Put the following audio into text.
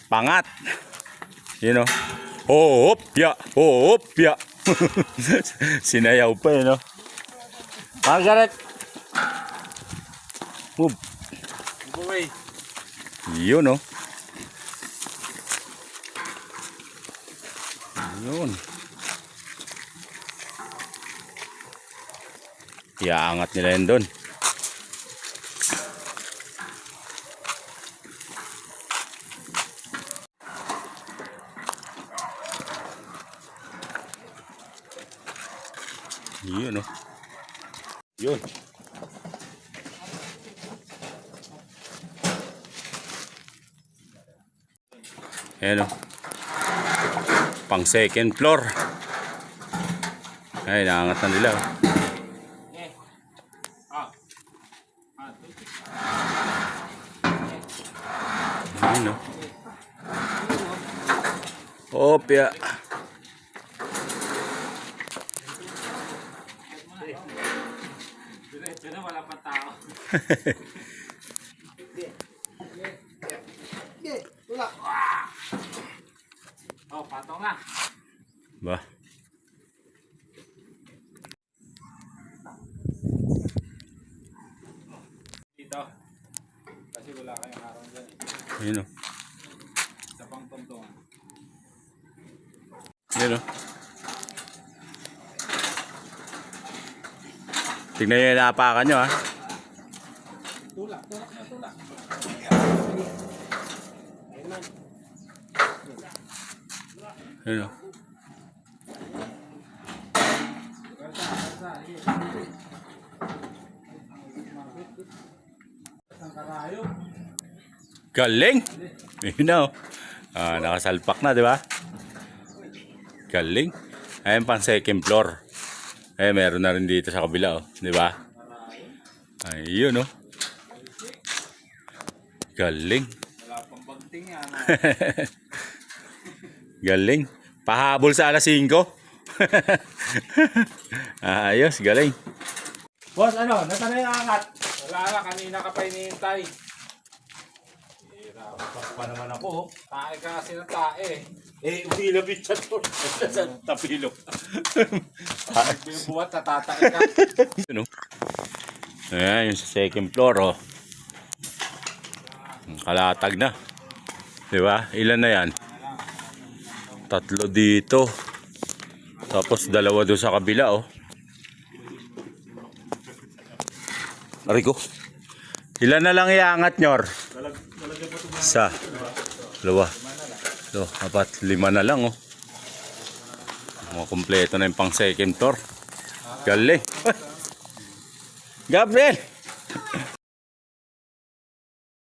Pangat. You know. Hopya, hopya. Sinayaw pa no. Margaret. Move. Boy. Yun no. Yun. Iaangat nila yun doon. Yun o. Yun. Ayan o. Pang second floor. Ay, naangat na nila o. Yun o. Opya. Diretso na, wala pa tao. Wala. Oh, patong na. Ba? Dito. Kasi wala kayong araw dyan eh. Ayun o. Sa pang tungtungan. Ayun o. Tignan nyo yung napakan nyo ha. Tulak, tulak na tulak. Ayun o. Galing! Ayun na o. Nakasalpak na, di ba? Galing. Ayun pang second floor. Eh, meron na rin dito sa kabila, oh. Di ba? Ayun, oh. Galing. Wala pang bagting yan. Galing. Pahabol sa alas 5. Ayos, galing. Boss, ano? Nasaan na yung angat? Wala na, kanina ka pa hinihintay. Pa naman ako. Tae ka kasi ng tae. Eh, utilapit siya to. Sa tapilok. Yung buwat, natatae ka. Ano? Ayan, yung sa second floor, oh. Kalatag na. Diba? Ilan na yan? 3 dito. Tapos 2 doon sa kabila, oh. Ariko. Ilan na lang iangat, Nyor? Isa. 2. 4, 5 na lang, oh. Mga kompleto na yung pang second floor. Galing. Gabriel!